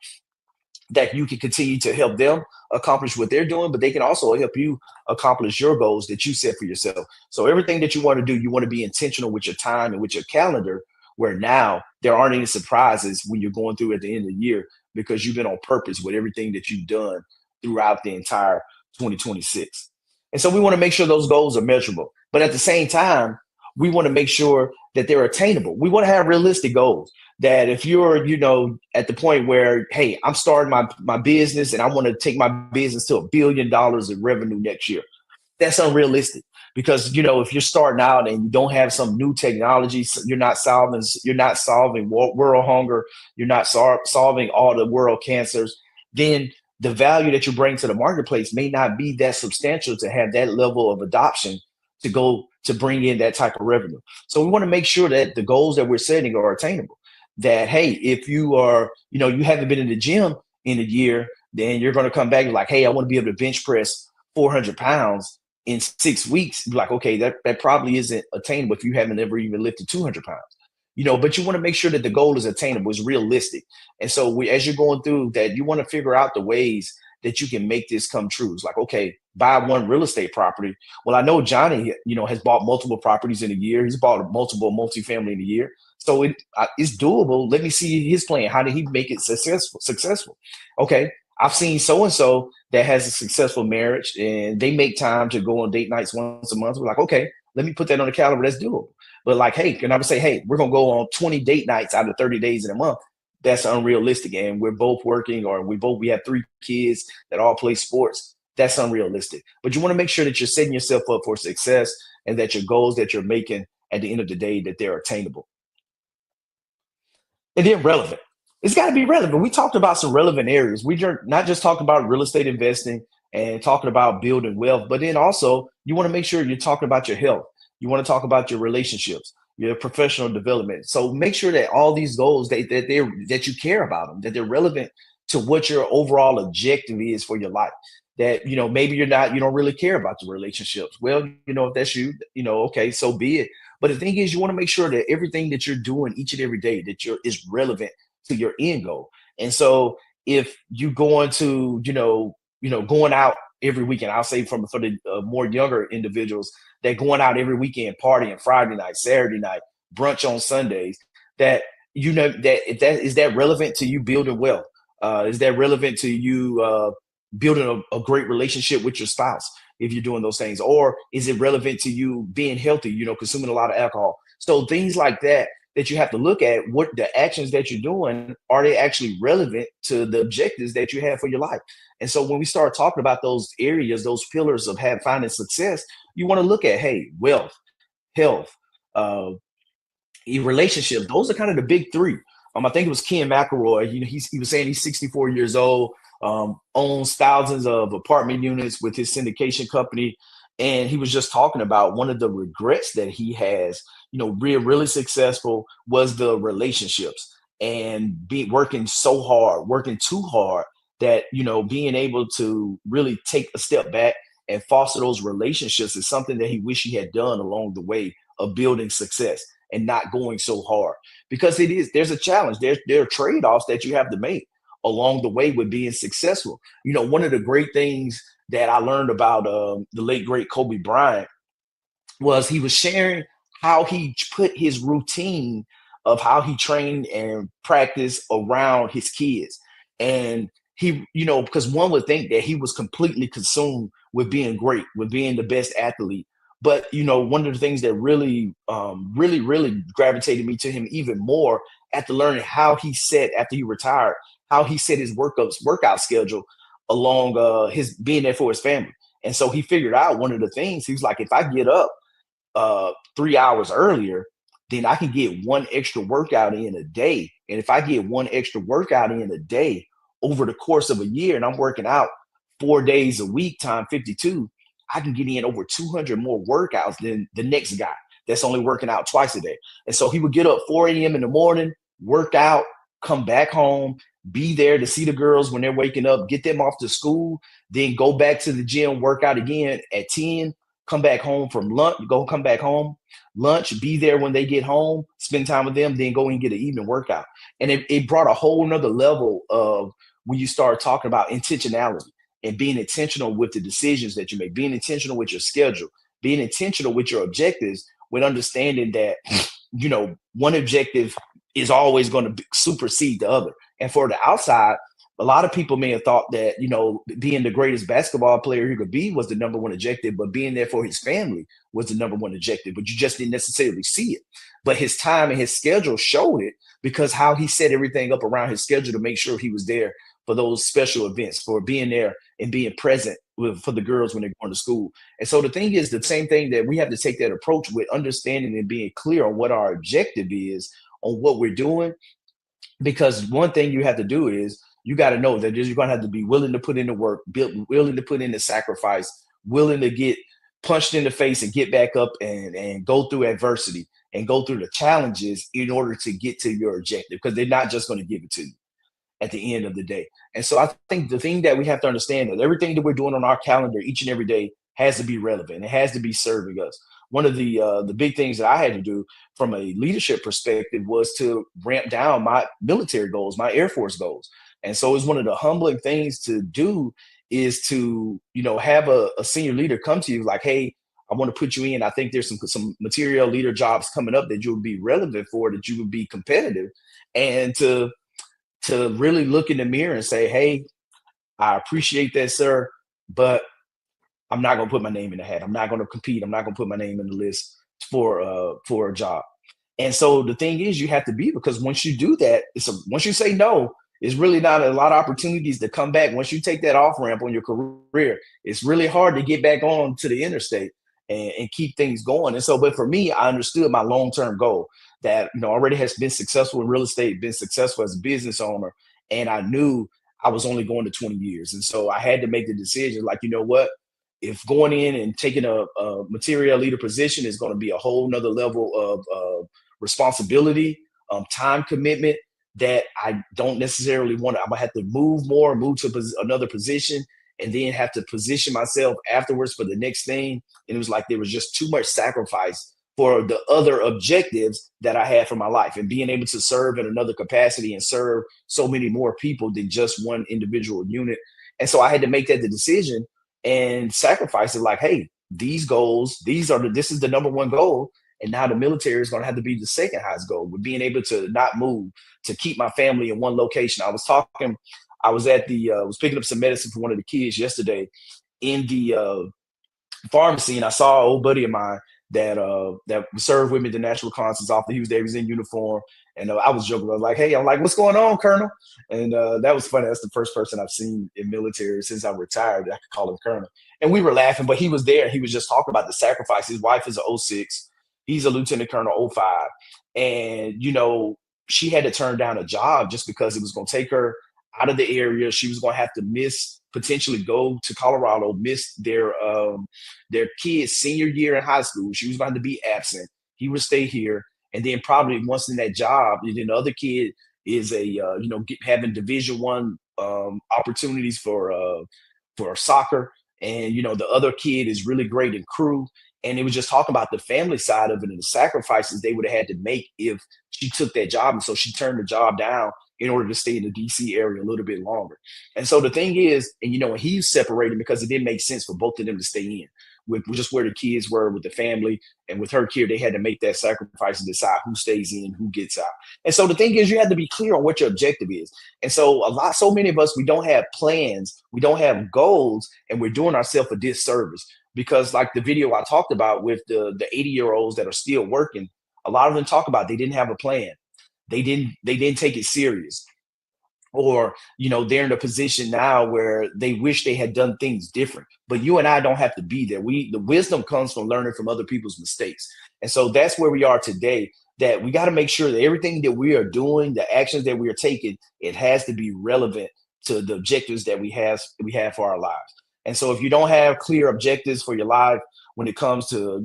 Speaker 1: that you can continue to help them accomplish what they're doing, but they can also help you accomplish your goals that you set for yourself. So everything that you want to do, you want to be intentional with your time and with your calendar, where now there aren't any surprises when you're going through at the end of the year because you've been on purpose with everything that you've done throughout the entire 2026. And so we want to make sure those goals are measurable, but at the same time, we want to make sure that they're attainable. We want to have realistic goals that if you're, at the point where, hey, I'm starting my business and I want to take my business to $1 billion in revenue next year. That's unrealistic because if you're starting out and you don't have some new technology, you're not solving world hunger, you're not solving all the world cancers, then the value that you bring to the marketplace may not be that substantial to have that level of adoption to go to bring in that type of revenue. So we want to make sure that the goals that we're setting are attainable. That, hey, if you haven't been in the gym in a year, then you're going to come back and like, hey, I want to be able to bench press 400 pounds in 6 weeks. Like, okay, that probably isn't attainable if you haven't ever even lifted 200 pounds. But you want to make sure that the goal is attainable, is realistic. And so as you're going through that, you want to figure out the ways that you can make this come true. It's like, okay, buy one real estate property. Well, I know Johnny, has bought multiple properties in a year. He's bought multiple multifamily in a year. So it's doable. Let me see his plan. How did he make it successful? Okay, I've seen so-and-so that has a successful marriage and they make time to go on date nights once a month. We're like, okay, let me put that on the calendar. That's doable. But like, hey, can I say, hey, we're going to go on 20 date nights out of 30 days in a month? That's unrealistic. And we're both working, or we have 3 kids that all play sports. That's unrealistic. But you want to make sure that you're setting yourself up for success and that your goals that you're making at the end of the day, that they're attainable. And then relevant. It's got to be relevant. We talked about some relevant areas. We're not just talking about real estate investing and talking about building wealth, but then also you want to make sure you're talking about your health. You want to talk about your relationships, your professional development. So make sure that all these goals that you care about them, that they're relevant to what your overall objective is for your life. That maybe you don't really care about the relationships. Well, if that's you, okay, so be it. But the thing is, you want to make sure that everything that you're doing each and every day is relevant to your end goal. And so if you going to going out every weekend, I'll say for the more younger individuals that going out every weekend, partying Friday night, Saturday night, brunch on Sundays, that that if that is that relevant to you building wealth? Is that relevant to you building a great relationship with your spouse if you're doing those things? Or is it relevant to you being healthy, consuming a lot of alcohol? So things like that you have to look at, what the actions that you're doing, are they actually relevant to the objectives that you have for your life? And so when we start talking about those areas, those pillars of finding success, you want to look at, hey, wealth, health, uh, relationships. Those are kind of the big three. I think it was Ken McElroy. He was saying he's 64 years old, owns thousands of apartment units with his syndication company, and he was just talking about one of the regrets that he has. Really successful was the relationships, and working so hard, working too hard, that being able to really take a step back and foster those relationships is something that he wished he had done along the way of building success and not going so hard, because there's a challenge. There are trade-offs that you have to make along the way with being successful. One of the great things that I learned about the late great Kobe Bryant was he was sharing how he put his routine of how he trained and practiced around his kids. And he, because one would think that he was completely consumed with being great, with being the best athlete. But one of the things that really gravitated me to him even more, after learning how he set, after he retired, how he set his workout schedule along his being there for his family. And so he figured out one of the things. He was like, if I get up 3 hours earlier, then I can get one extra workout in a day. And if I get one extra workout in a day over the course of a year, and I'm working out 4 days a week time 52, I can get in over 200 more workouts than the next guy that's only working out twice a day. And so he would get up 4 a.m. in the morning, work out, come back home, be there to see the girls when they're waking up, get them off to school, then go back to the gym, work out again at 10, come back home from lunch, come back home, lunch, be there when they get home, spend time with them, then go and get an evening workout. And it brought a whole nother level of when you start talking about intentionality and being intentional with the decisions that you make, being intentional with your schedule, being intentional with your objectives, with understanding that, one objective is always going to supersede the other. And for the outside, a lot of people may have thought that, being the greatest basketball player he could be was the number one objective, but being there for his family was the number one objective, but you just didn't necessarily see it. But his time and his schedule showed it, because how he set everything up around his schedule to make sure he was there for those special events, for being there and being present for the girls when they're going to school. And so the thing is, the same thing that we have to take that approach with understanding and being clear on what our objective is on what we're doing, because one thing you have to do is you got to know that you're going to have to be willing to put in the work, willing to put in the sacrifice, willing to get punched in the face and get back up and go through adversity and go through the challenges in order to get to your objective, because they're not just going to give it to you at the end of the day. And so I think the thing that we have to understand that everything that we're doing on our calendar each and every day has to be relevant. It has to be serving us. One of the big things that I had to do from a leadership perspective was to ramp down my military goals, my Air Force goals. And so it's one of the humbling things to do is to, have a senior leader come to you like, hey, I want to put you in. I think there's some material leader jobs coming up that you would be relevant for, that you would be competitive, and to really look in the mirror and say, hey, I appreciate that, sir, but I'm not going to put my name in the hat. I'm not going to compete. I'm not going to put my name in the list for a job. And so the thing is, you have to be, because once you do that, once you say no, it's really not a lot of opportunities to come back. Once you take that off ramp on your career, it's really hard to get back on to the interstate and keep things going. And so, but for me, I understood my long term goal that already has been successful in real estate, been successful as a business owner, and I knew I was only going to 20 years. And so I had to make the decision, like, you know what? If going in and taking a material leader position is going to be a whole nother level of responsibility, time commitment that I don't necessarily want to, I'm gonna have to move to another position, and then have to position myself afterwards for the next thing. And it was like there was just too much sacrifice for the other objectives that I had for my life, and being able to serve in another capacity and serve so many more people than just one individual unit. And so I had to make that the decision and sacrifice it, like, hey, these goals, this is the number one goal. And now the military is going to have to be the second highest goal, with being able to not move, to keep my family in one location. I was at was picking up some medicine for one of the kids yesterday in the pharmacy, and I saw an old buddy of mine that served with me at the National Reconnaissance Officer. He was there, he was in uniform, and I was joking. I was like, "Hey," I'm like, "What's going on, Colonel?" And that was funny. That's the first person I've seen in military since I retired that I could call him Colonel. And we were laughing, but he was there. He was just talking about the sacrifice. His wife is a '06. He's a Lieutenant Colonel '05, and she had to turn down a job just because it was going to take her out of the area. She was going to have to potentially go to Colorado, miss their kid's senior year in high school. She was going to be absent. He would stay here, and then probably once in that job, and then the other kid is having Division I opportunities for soccer, and the other kid is really great in crew. And it was just talking about the family side of it and the sacrifices they would have had to make if she took that job. And so she turned the job down in order to stay in the DC area a little bit longer. And so the thing is, and he's separated because it didn't make sense for both of them to stay in with just where the kids were with the family. And with her kid, they had to make that sacrifice and decide who stays in, who gets out. And so the thing is, you have to be clear on what your objective is. And so so many of us, we don't have plans, we don't have goals, and we're doing ourselves a disservice. Because like the video I talked about with the 80-year-olds that are still working, a lot of them talk about they didn't have a plan. They didn't take it serious. Or they're in a position now where they wish they had done things different. But you and I don't have to be there. The wisdom comes from learning from other people's mistakes. And so that's where we are today, that we got to make sure that everything that we are doing, the actions that we are taking, it has to be relevant to the objectives that we have for our lives. And so if you don't have clear objectives for your life when it comes to,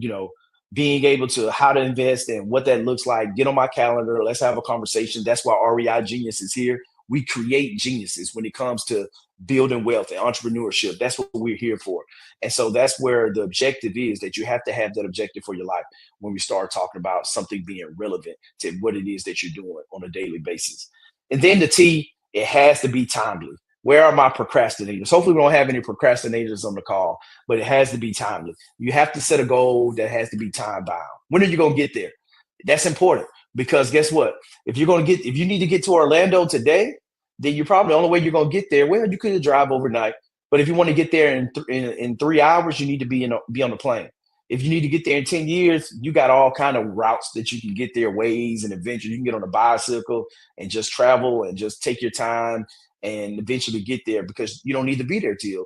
Speaker 1: being able to how to invest and what that looks like, get on my calendar. Let's have a conversation. That's why REI Genius is here. We create geniuses when it comes to building wealth and entrepreneurship. That's what we're here for. And so that's where the objective is, that you have to have that objective for your life when we start talking about something being relevant to what it is that you're doing on a daily basis. And then the T, it has to be timely. Where are my procrastinators? Hopefully we don't have any procrastinators on the call, but it has to be timely. You have to set a goal that has to be time bound. When are you going to get there? That's important, because guess what? If you need to get to Orlando today, then you're probably the only way you're going to get there. Well, you could drive overnight, but if you want to get there in 3 hours, you need to be on the plane. If you need to get there in 10 years, you got all kind of routes that you can get there, ways and adventures. You can get on a bicycle and just travel and just take your time and eventually get there, because you don't need to be there till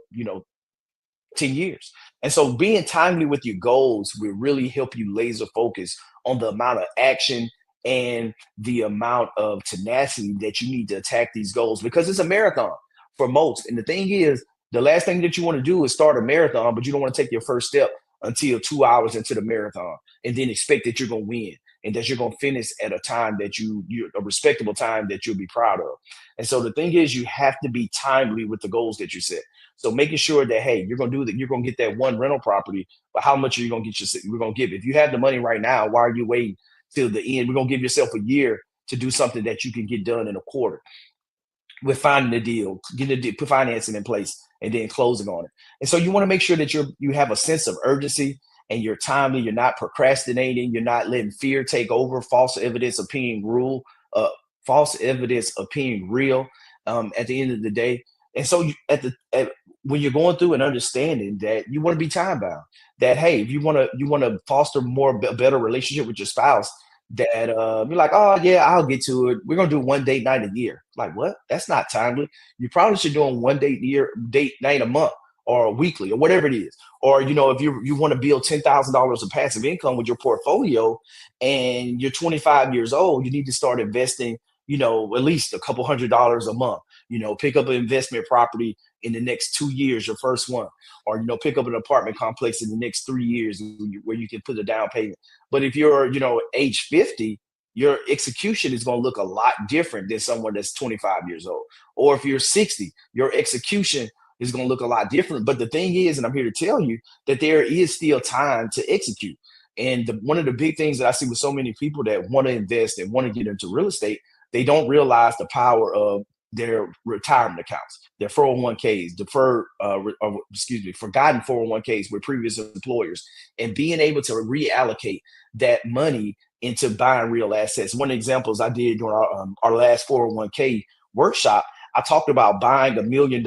Speaker 1: 10 years. And so being timely with your goals will really help you laser focus on the amount of action and the amount of tenacity that you need to attack these goals, because it's a marathon for most. And the thing is, the last thing that you want to do is start a marathon, but you don't want to take your first step until 2 hours into the marathon and then expect that you're going to win and that you're going to finish at a time that you're a respectable time that you'll be proud of. And so the thing is, you have to be timely with the goals that you set. So making sure that, hey, you're going to do that, you're going to get that one rental property, but how much are you going to get we're going to give? If you have the money right now, why are you waiting till the end? We're going to give yourself a year to do something that you can get done in a quarter with finding the deal, getting the put financing in place, and then closing on it. And so you want to make sure that you have a sense of urgency and you're timely. You're not procrastinating. You're not letting fear take over. False evidence of being real. At the end of the day, and so when you're going through and understanding that you want to be time bound, that hey, if you want to foster better relationship with your spouse, that you're like, oh yeah, I'll get to it. We're gonna do one date night a year. Like what? That's not timely. You probably should do one date night a month or weekly or whatever it is. Or if you want to build $10,000 of passive income with your portfolio and you're 25 years old, you need to start investing. At least a couple $100 a month. Pick up an investment property in the next 2 years, your first one, or pick up an apartment complex in the next 3 years where you can put a down payment. But if you're, age 50, your execution is going to look a lot different than someone that's 25 years old. Or if you're 60, your execution is going to look a lot different. But the thing is, and I'm here to tell you that there is still time to execute. And one of the big things that I see with so many people that want to invest and want to get into real estate, they don't realize the power of their retirement accounts, their 401ks, forgotten 401ks with previous employers, and being able to reallocate that money into buying real assets. One of the examples I did during our last 401k workshop, I talked about buying $1 million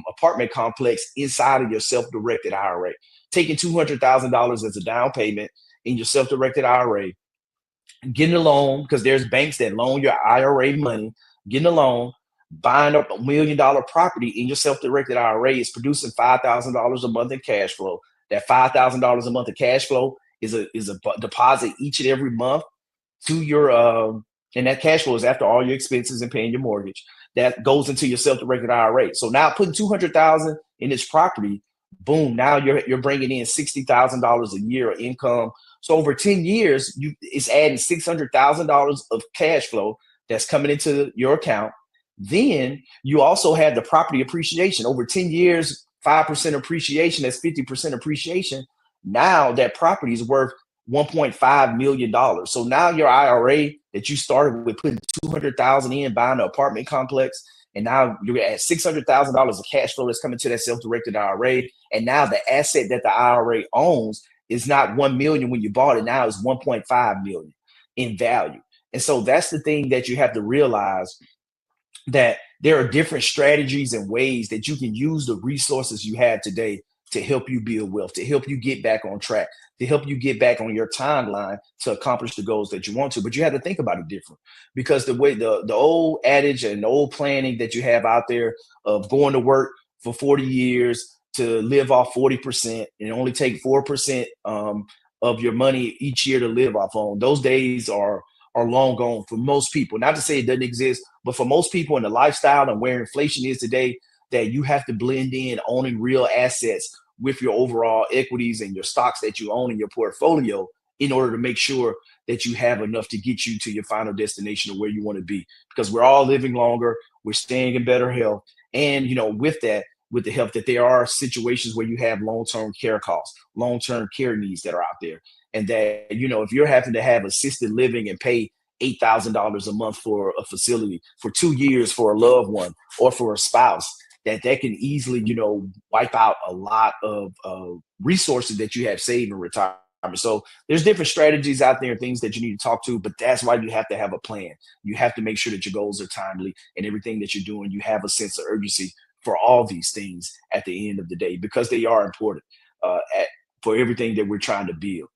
Speaker 1: apartment complex inside of your self-directed IRA, taking $200,000 as a down payment in your self-directed IRA, getting a loan, because there's banks that loan your IRA money, getting a loan, buying up $1 million property in your self-directed IRA is producing $5,000 a month in cash flow. That $5,000 a month of cash flow is a deposit each and every month to your and that cash flow is after all your expenses and paying your mortgage. That goes into your self-directed IRA. So now putting $200,000 in this property, boom, now you're bringing in $60,000 a year of income. So over 10 years, it's adding $600,000 of cash flow that's coming into your account. Then you also have the property appreciation over 10 years, 5% appreciation. That's 50% appreciation. Now that property is worth $1.5 million. So now your IRA that you started with putting $200,000 in, buying an apartment complex, and now you're at $600,000 of cash flow that's coming to that self-directed IRA. And now the asset that the IRA owns is not 1 million when you bought it. Now it's 1.5 million in value. And so that's the thing that you have to realize, that there are different strategies and ways that you can use the resources you have today to help you build wealth, to help you get back on track, to help you get back on your timeline to accomplish the goals that you want to. But you have to think about it different, because the way the old adage and the old planning that you have out there of going to work for 40 years to live off 40% and only take 4% of your money each year to live off on, those days are long gone for most people. Not to say it doesn't exist, but for most people in the lifestyle and where inflation is today, that you have to blend in owning real assets with your overall equities and your stocks that you own in your portfolio in order to make sure that you have enough to get you to your final destination of where you want to be. Because we're all living longer, we're staying in better health. And, with that, with the health, that there are situations where you have long-term care costs, long-term care needs that are out there. And that, if you're having to have assisted living and pay $8,000 a month for a facility for 2 years for a loved one or for a spouse, that can easily, wipe out a lot of resources that you have saved in retirement. So there's different strategies out there and things that you need to talk to, but that's why you have to have a plan. You have to make sure that your goals are timely, and everything that you're doing, you have a sense of urgency for all these things at the end of the day, because they are important for everything that we're trying to build,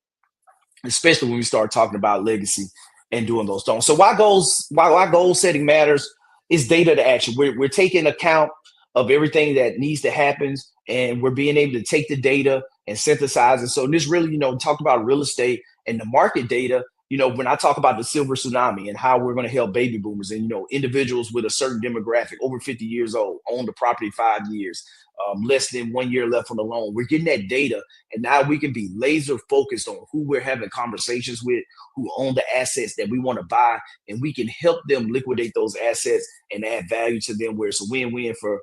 Speaker 1: especially when we start talking about legacy and doing those things. So why goal setting matters is data to action. We're taking account of everything that needs to happen, and we're being able to take the data and synthesize it. So this really, talk about real estate and the market data. When I talk about the silver tsunami and how we're going to help baby boomers and individuals with a certain demographic over 50 years old own the property 5 years, less than 1 year left on the loan. We're getting that data, and now we can be laser focused on who we're having conversations with, who own the assets that we want to buy, and we can help them liquidate those assets and add value to them, where it's a win-win for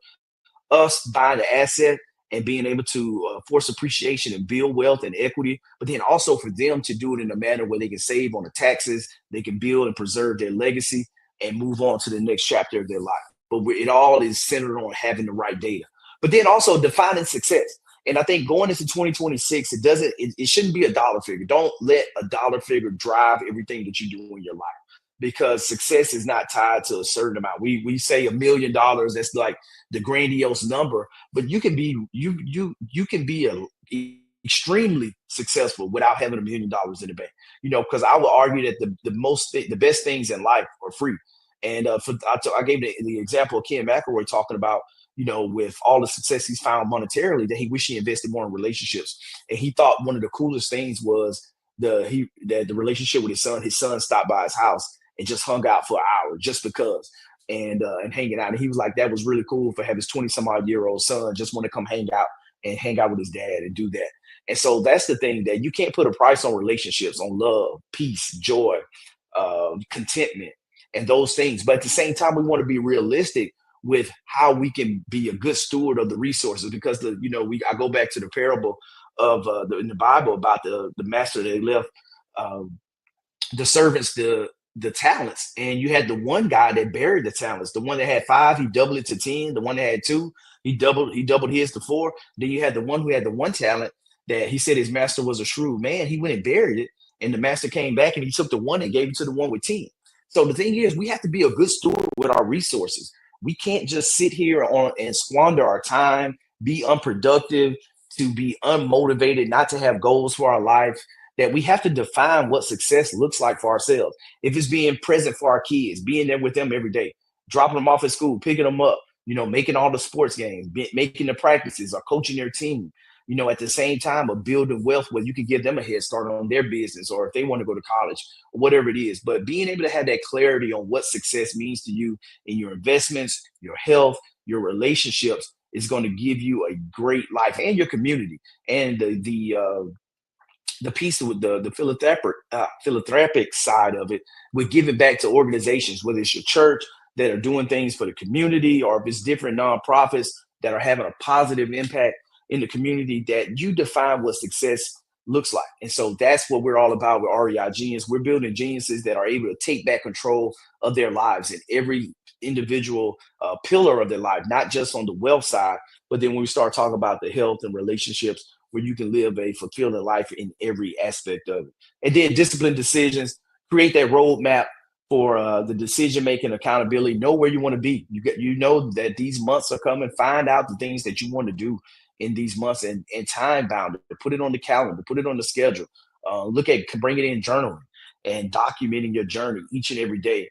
Speaker 1: us buying the asset and being able to force appreciation and build wealth and equity, but then also for them to do it in a manner where they can save on the taxes, they can build and preserve their legacy and move on to the next chapter of their life. But it all is centered on having the right data, but then also defining success. And I think going into 2026, it shouldn't be a dollar figure. Don't let a dollar figure drive everything that you do in your life, because success is not tied to a certain amount. We say $1 million, that's like the grandiose number, but you can be extremely successful without having $1 million in the bank. Because I would argue that the best things in life are free. And I gave the example of Ken McElroy talking about, with all the success he's found monetarily, that he wished he invested more in relationships. And he thought one of the coolest things was the relationship with his son. His son stopped by his house and just hung out for an hour just because, and hanging out. And he was like, that was really cool for have his 20 some odd year old son just want to come hang out with his dad and do that. And so that's the thing, that you can't put a price on relationships, on love, peace, joy, contentment, and those things. But at the same time, we want to be realistic with how we can be a good steward of the resources, because I go back to the parable of in the Bible about the master that left the servants the talents, and you had the one guy that buried the talents. The one that had 5, he doubled it to 10. The one that had 2, he doubled his to 4. Then you had the one who had the one talent that he said his master was a shrewd man. He went and buried it, and the master came back and he took the one and gave it to the one with 10. So the thing is, we have to be a good steward with our resources. We can't just sit here and squander our time, be unproductive, to be unmotivated, not to have goals for our life. That we have to define what success looks like for ourselves. If it's being present for our kids, being there with them every day, dropping them off at school, picking them up, making all the sports games, making the practices, or coaching their team, at the same time of building wealth where you can give them a head start on their business, or if they want to go to college, or whatever it is. But being able to have that clarity on what success means to you in your investments, your health, your relationships, is going to give you a great life, and your community, and the piece with the philanthropic side of it, with giving back to organizations, whether it's your church that are doing things for the community, or if it's different nonprofits that are having a positive impact in the community, that you define what success looks like. And so that's what we're all about with REI Genius. We're building geniuses that are able to take back control of their lives in every individual pillar of their life, not just on the wealth side, but then when we start talking about the health and relationships, where you can live a fulfilling life in every aspect of it. And then disciplined decisions, create that roadmap for the decision making, accountability. Know where you want to be. You know that these months are coming. Find out the things that you want to do in these months, and time bound it. Put it on the calendar. Put it on the schedule. Bring it in journaling and documenting your journey each and every day,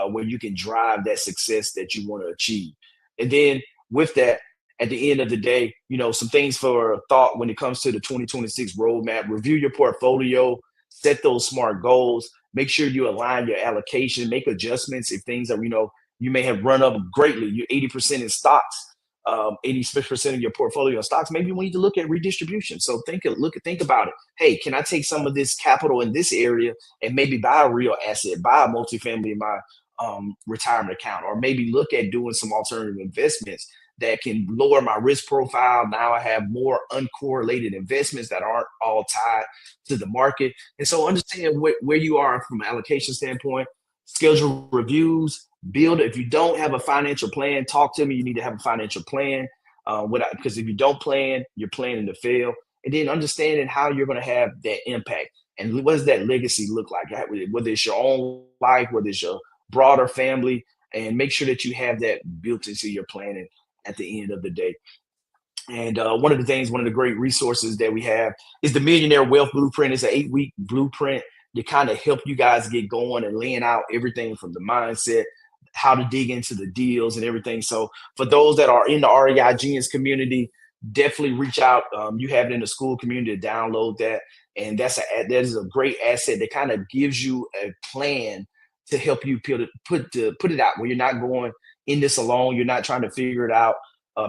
Speaker 1: where you can drive that success that you want to achieve. And then with that, at the end of the day, some things for thought when it comes to the 2026 roadmap. Review your portfolio, set those smart goals, make sure you align your allocation, make adjustments if things are, you may have run up greatly. You're 80% in stocks, 80% of your portfolio in stocks. Maybe we need to look at redistribution. So think about it. Hey, can I take some of this capital in this area and maybe buy a real asset, buy a multifamily in my retirement account, or maybe look at doing some alternative investments that can lower my risk profile. Now I have more uncorrelated investments that aren't all tied to the market. And so understand where you are from an allocation standpoint, schedule reviews, build. If you don't have a financial plan, talk to me. You need to have a financial plan, because if you don't plan, you're planning to fail. And then understanding how you're going to have that impact, and what does that legacy look like, whether it's your own life, whether it's your broader family, and make sure that you have that built into your planning at the end of the day. And one of the great resources that we have is the Millionaire Wealth Blueprint. It's an 8-week blueprint to kind of help you guys get going and laying out everything from the mindset, how to dig into the deals and everything. So for those that are in the REI Genius community, definitely reach out. You have it in the school community to download that, and that is a great asset that kind of gives you a plan to help you put it out where you're not going in this alone. You're not trying to figure it out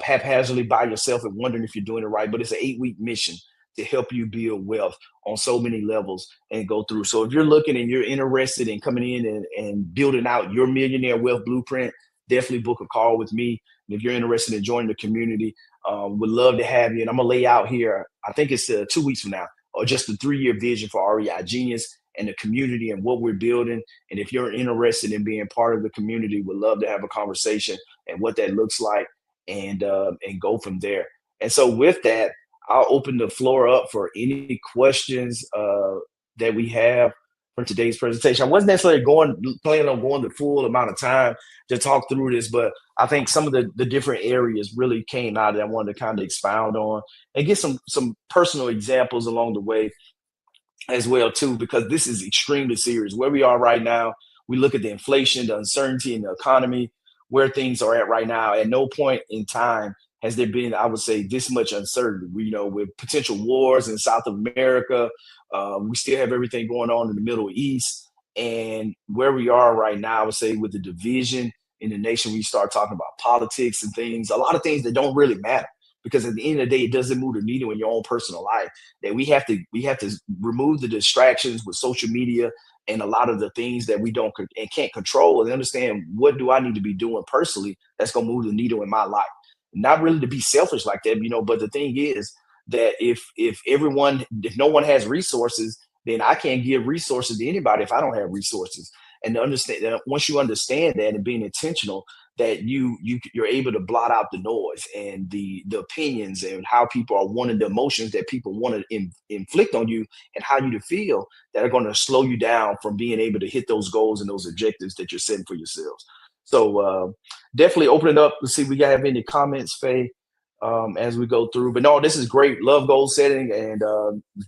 Speaker 1: haphazardly by yourself and wondering if you're doing it right. But it's an 8-week mission to help you build wealth on so many levels and go through. So if you're looking and you're interested in coming in and building out your millionaire wealth blueprint, definitely book a call with me. And if you're interested in joining the community, would love to have you. And I'm gonna lay out here, I think it's 2 weeks from now, or just the 3-year vision for REI Genius and the community and what we're building. And if you're interested in being part of the community, would love to have a conversation and what that looks like, and go from there. And so with that, I'll open the floor up for any questions that we have for today's presentation. I wasn't necessarily planning on going the full amount of time to talk through this, but I think some of the different areas really came out that I wanted to kind of expound on and get some personal examples along the way as well too, because this is extremely serious. Where we are right now, we look at the inflation, the uncertainty in the economy, where things are at right now. At no point in time has there been, I would say, this much uncertainty. With potential wars in South America, we still have everything going on in the Middle East, and where we are right now, I would say, with the division in the nation, we start talking about politics and things, a lot of things that don't really matter. Because at the end of the day, it doesn't move the needle in your own personal life. That we have to remove the distractions with social media and a lot of the things that we don't and can't control, and understand what do I need to be doing personally that's going to move the needle in my life. Not really to be selfish like that, but the thing is that if no one has resources, then I can't give resources to anybody if I don't have resources. And to understand that, once you understand that and being intentional, that you're able to blot out the noise and the opinions and how people are wanting, the emotions that people want to inflict on you, and how you to feel, that are going to slow you down from being able to hit those goals and those objectives that you're setting for yourselves. So definitely open it up. Let's see if we have any comments, Faye, as we go through. But no, this is great. Love goal setting, and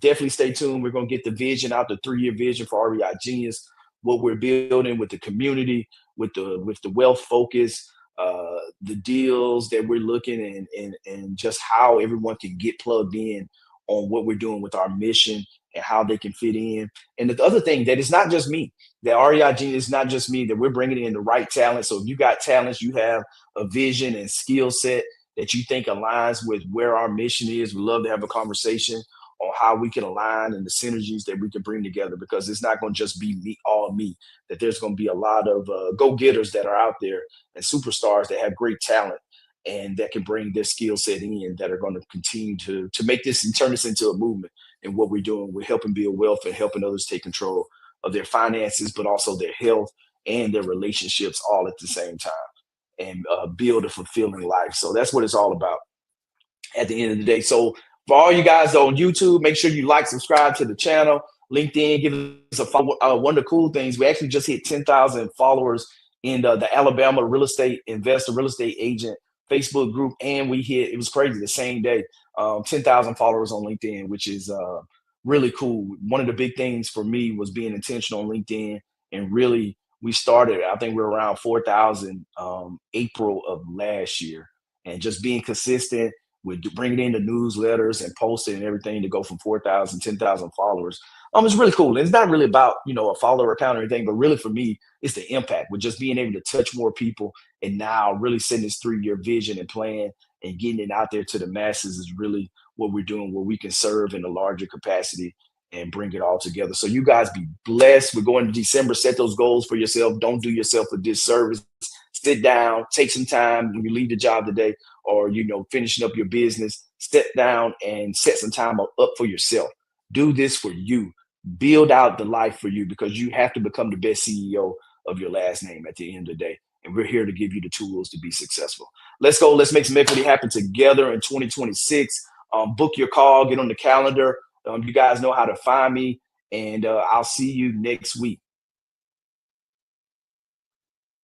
Speaker 1: definitely stay tuned. We're going to get the vision out, the 3-year vision for REI Genius, what we're building with the community, with the wealth focus, the deals that we're looking, and just how everyone can get plugged in on what we're doing with our mission and how they can fit in. And the other thing, that it's not just me. That REI Genius is not just me, that we're bringing in the right talent. So if you got talents, you have a vision and skill set that you think aligns with where our mission is, we'd love to have a conversation on how we can align and the synergies that we can bring together, because it's not going to just be me, that there's going to be a lot of go-getters that are out there and superstars that have great talent and that can bring their skill set in, that are going to continue to make this and turn this into a movement. And what we're doing, we're helping build wealth and helping others take control of their finances, but also their health and their relationships all at the same time, and build a fulfilling life. So that's what it's all about at the end of the day. So for all you guys on YouTube, make sure you like, subscribe to the channel. LinkedIn, give us a follow. One of the cool things, we actually just hit 10,000 followers in the Alabama real estate investor, real estate agent Facebook group, and it was crazy, the same day, 10,000 followers on LinkedIn, which is really cool. One of the big things for me was being intentional on LinkedIn, and really we started, I think we were around 4,000 April of last year, and just being consistent with bringing in the newsletters and posting and everything to go from 4,000, 10,000 followers. It's really cool. And it's not really about, a follower account or anything, but really for me, it's the impact with just being able to touch more people, and now really setting this 3-year vision and plan and getting it out there to the masses is really what we're doing, where we can serve in a larger capacity and bring it all together. So you guys be blessed. We're going to December. Set those goals for yourself. Don't do yourself a disservice. Sit down, take some time when you leave the job today, or finishing up your business. Sit down and set some time up for yourself. Do this for you. Build out the life for you, because you have to become the best CEO of your last name at the end of the day. And we're here to give you the tools to be successful. Let's go. Let's make some equity happen together in 2026. Book your call. Get on the calendar. You guys know how to find me, and I'll see you next week.